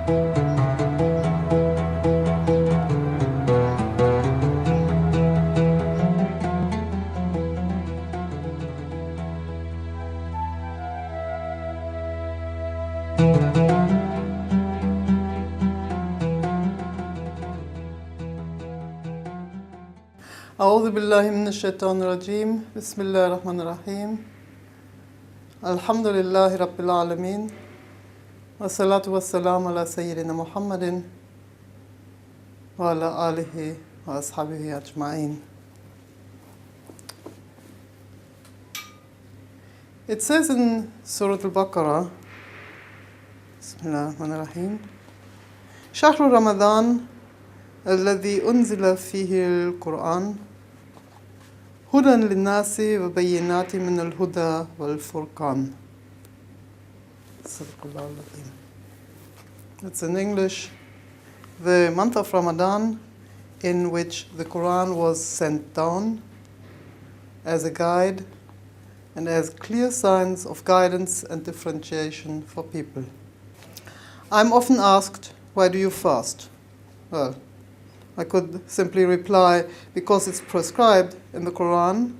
أعوذ بالله من الشيطان الرجيم بسم الله الرحمن الرحيم الحمد لله رب العالمين والصلاة والسلام على سيدنا محمد وعلى آله وأصحابه أجمعين. It says in Surah Al-Baqarah, بسم الله الرحمن الرحيم شهر رمضان الذي أنزل فيه القرآن هدى للناس وبينات من الهدى والفرقان. It's in English. The month of Ramadan, in which the Quran was sent down as a guide and as clear signs of guidance and differentiation for people. I'm often asked, why do you fast? Well, I could simply reply, because it's prescribed in the Quran,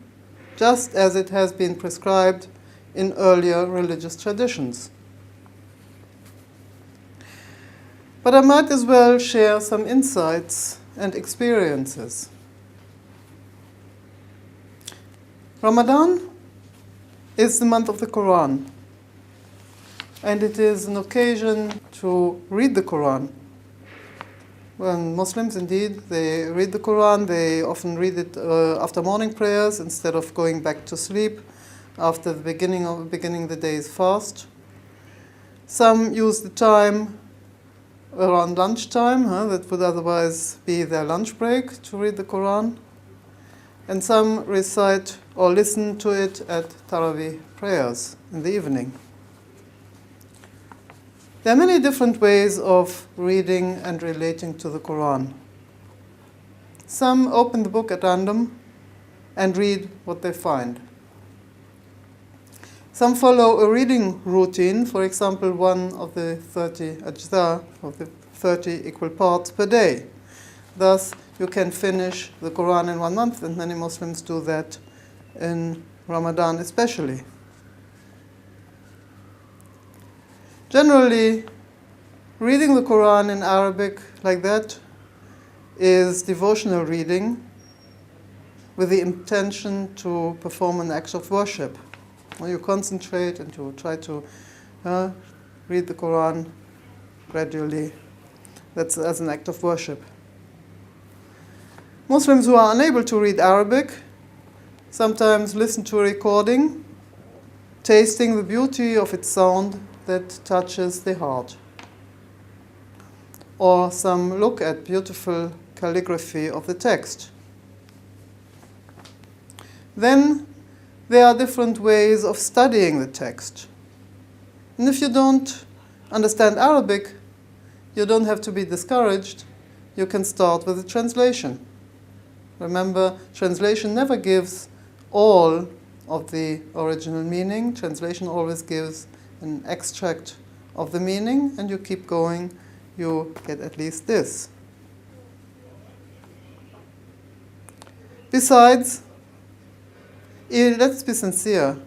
just as it has been prescribed in earlier religious traditions. But I might as well share some insights and experiences. Ramadan is the month of the Quran, and it is an occasion to read the Quran. When Muslims, indeed, they read the Quran, they often read it after morning prayers instead of going back to sleep after the beginning the day's fast. Some use the time around lunchtime, that would otherwise be their lunch break, to read the Quran. And some recite or listen to it at Taraweeh prayers in the evening. There are many different ways of reading and relating to the Quran. Some open the book at random and read what they find. Some follow a reading routine, for example, one of the 30 ajza, of the 30 equal parts per day. Thus, you can finish the Quran in 1 month, and many Muslims do that in Ramadan especially. Generally, reading the Quran in Arabic like that is devotional reading with the intention to perform an act of worship. When you concentrate and you try to read the Quran gradually, that's as an act of worship. Muslims who are unable to read Arabic sometimes listen to a recording, tasting the beauty of its sound that touches the heart. Or some look at beautiful calligraphy of the text. Then there are different ways of studying the text. And if you don't understand Arabic, you don't have to be discouraged. You can start with a translation. Remember, translation never gives all of the original meaning. Translation always gives an extract of the meaning, and you keep going, you get at least this. Besides, let's be sincere,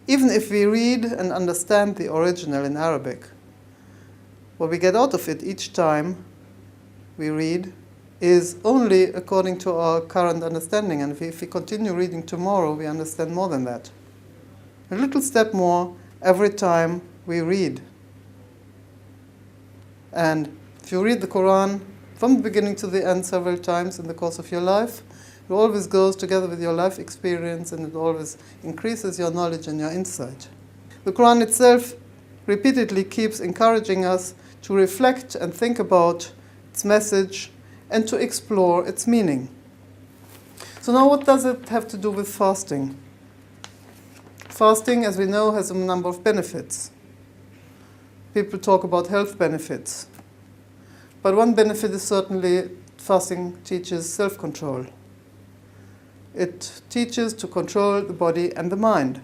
even if we read and understand the original in Arabic, what we get out of it each time we read is only according to our current understanding, and if we continue reading tomorrow, we understand more than that. A little step more every time we read. And if you read the Quran from the beginning to the end several times in the course of your life, it always goes together with your life experience, and it always increases your knowledge and your insight. The Quran itself repeatedly keeps encouraging us to reflect and think about its message and to explore its meaning. So now what does it have to do with fasting? Fasting, as we know, has a number of benefits. People talk about health benefits. But one benefit is certainly fasting teaches self-control. It teaches to control the body and the mind.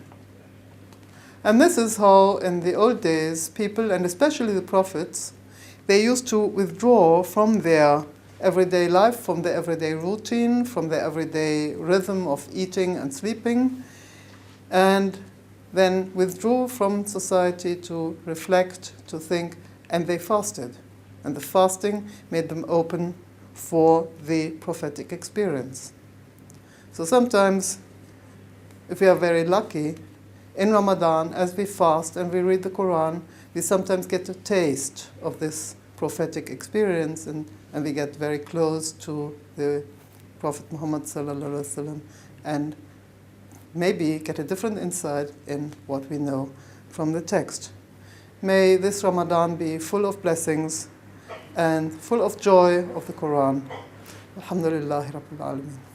And this is how, in the old days, people, and especially the prophets, they used to withdraw from their everyday life, from their everyday routine, from their everyday rhythm of eating and sleeping, and then withdrew from society to reflect, to think, and they fasted. And the fasting made them open for the prophetic experience. So sometimes, if we are very lucky, in Ramadan, as we fast and we read the Quran, we sometimes get a taste of this prophetic experience, and we get very close to the Prophet Muhammad sallallahu alaihi wasallam, and maybe get a different insight in what we know from the text. May this Ramadan be full of blessings and full of joy of the Quran. Alhamdulillahi Rabbil Alameen.